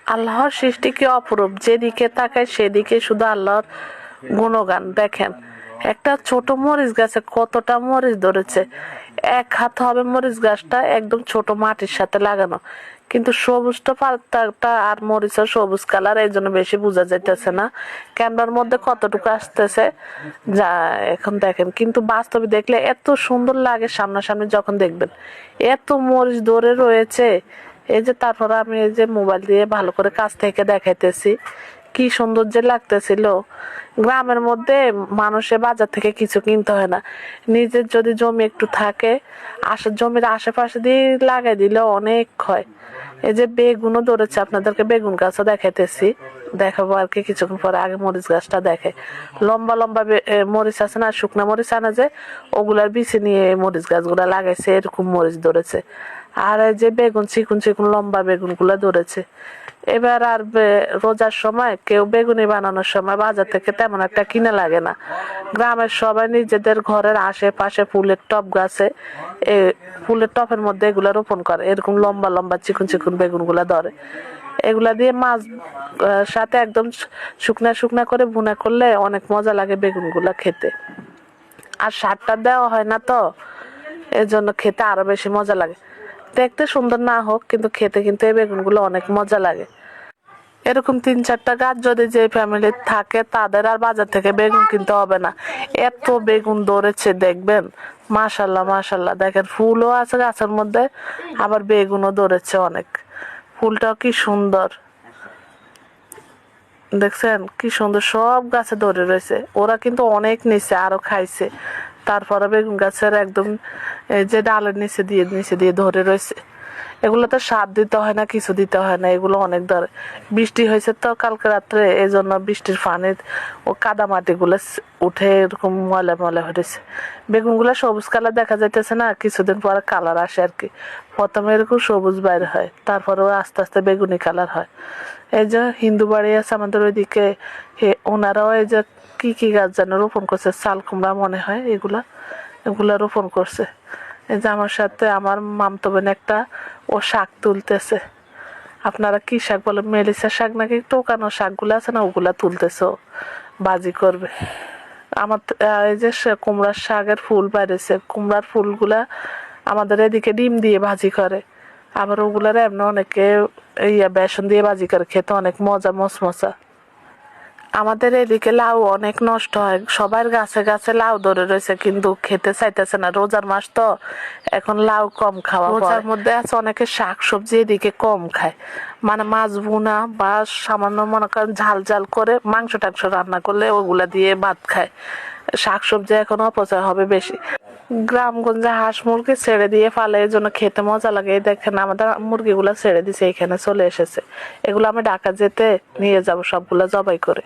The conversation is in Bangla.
আল্লাহর সৃষ্টি কি অপরূপ, যেদিকে তাকায় সেদিকে শুধু আল্লাহর গুণগান। দেখেন একটা ছোট মরিচ গাছে কতটা মরিচ ধরেছে, এক হাত হবে মরিচ গাছটা, একদম ছোট মাটির সাথে লাগানো, কিন্তু সবুজটা পাতাটা আর মরিচের সবুজ কালার, এই জন্য বেশি বোঝা যাইতেছে না ক্যামেরার মধ্যে কতটুকু আসতেছে যা এখন দেখেন। কিন্তু বাস্তবে দেখলে এত সুন্দর লাগে, সামনাসামনি যখন দেখবেন এত মরিচ ধরে রয়েছে। এই যে তারপর আমি এই যে মোবাইল দিয়ে ভালো করে কাছ থেকে দেখাইতেছি, কি সুন্দর যে লাগতেছিল। গ্রামের মধ্যে মানুষের বাজার থেকে কিছু কিনতে হয় না, নিজের যদি জমি একটু থাকে জমির আশেপাশে দিয়ে লাগাই দিলে অনেক হয়। এই যে বেগুনও ধরেছে, আপনাদেরকে বেগুন গাছও দেখাইতেছি, দেখাবো আর কি কিছুক্ষণ পরে। আগে মরিচ গাছটা দেখে, লম্বা লম্বা মরিচ আছে না, শুকনা মরিচ আনা যে, ওগুলার বিচি নিয়ে মরিচ গাছগুলা লাগাইছে, এরকম মরিচ ধরেছে। আর এই যে বেগুন চিকুন চিকুন লম্বা বেগুন গুলা ধরেছে। এবার আর রোজার সময় কেউ বেগুনি বানানোর সময় বাজার থেকে তেমন একটা কিনে লাগে না, গ্রামের সবাই নিজেদের ঘরের আশেপাশে ফুলের টব গাছে ফুলের টবের মধ্যে এগুলা রোপণ করে, এরকম লম্বা লম্বা চিকুন চিকুন বেগুন গুলা ধরে। এগুলা দিয়ে মাছ সাথে একদম শুকনা শুকনা করে ভুনা করলে অনেক মজা লাগে বেগুন গুলা খেতে। আর সারটা দেওয়া হয় না তো, এর জন্য খেতে আরো বেশি মজা লাগে। দেখতে সুন্দর না হোক, কিন্তু খেতে কিন্তু এই বেগুনগুলো অনেক মজা লাগে। এরকম 3-4টা গাছ যদি যে ফ্যামিলির থাকে তাদের আর বাজার থেকে বেগুন কিনতে হবে না, এত বেগুন ধরেছে দেখবেন। মাশাল্লাহ মাশাল্লাহ, দেখেন ফুলও আছে গাছের মধ্যে, আবার বেগুনও ধরেছে অনেক। ফুলটাও কি সুন্দর, দেখছেন কি সুন্দর, সব গাছে ধরে রয়েছে। ওরা কিন্তু অনেক নিচে আরো খাইছে, তারপরে বেগুন গাছের একদম এই যে ডালের নিচে দিয়ে ধরে রয়েছে। এগুলোতে সার দিতে হয় না, কিছু দিতে হয় না, এগুলো অনেক ধরে। বৃষ্টি হয়েছে তো কালকে রাত্রে, এই জন্য বৃষ্টির পানি ও কাদা মাটিগুলো উঠে এরকম ময়লা ময়লা হয়েছে। বেগুনগুলো সবুজ কালার দেখা যাইতেছে না, কিছুদিন পরে কালার আসে আর কি। প্রথমে এরকম সবুজ বাইর হয়, তারপরেও আস্তে আস্তে বেগুনি কালার হয়। এই যে হিন্দু বাড়ি আছে আমাদের ওইদিকে, ওনারাও এই যে কি কি গাছ যেন রোপণ করছে, চাল কুমড়া মনে হয়, এগুলা রোপণ করছে। এই যে আমার সাথে আমার মামতো বোন একটা, ও শাক তুলতেছে। আপনারা কি শাক বলে, মেলিসা শাক নাকি টোকানো শাকগুলো আছে না, ওগুলা তুলতেছে, বাজি করবে। আমার এই যে কুমড়ার শাকের ফুল বাইরেছে, কুমড়ার ফুলগুলা আমাদের এদিকে ডিম দিয়ে ভাজি করে, আবার ওগুলার এমনি অনেকে বেসন দিয়ে ভাজি করে, খেতে অনেক মজা, মচমচা। আমাদের এদিকে লাউ অনেক নষ্ট হয়, সবার গাছে গাছে লাউ ধরে রয়েছে, কিন্তু খেতে চাইতেছে না, রোজার মাস তো এখন লাউ কম খাওয়া। রোজার মধ্যে আছে অনেকে শাক সবজি এদিকে কম খায়, মানে মাছ ভুনা বা সামান্য মনে করেন ঝাল ঝাল করে মাংস টাংস রান্না করলে ওগুলা দিয়ে ভাত খায়। শাক সবজি এখন অপচয় হবে বেশি। গ্রামগঞ্জে হাঁস মুরগি ছেড়ে দিয়ে ফালে, এই জন্য খেতে মজা লাগে। এই দেখেন আমাদের মুরগিগুলা ছেড়ে দিছে, এখানে চলে এসেছে, এগুলো আমি ঢাকা যেতে নিয়ে যাব সবগুলা জবাই করে।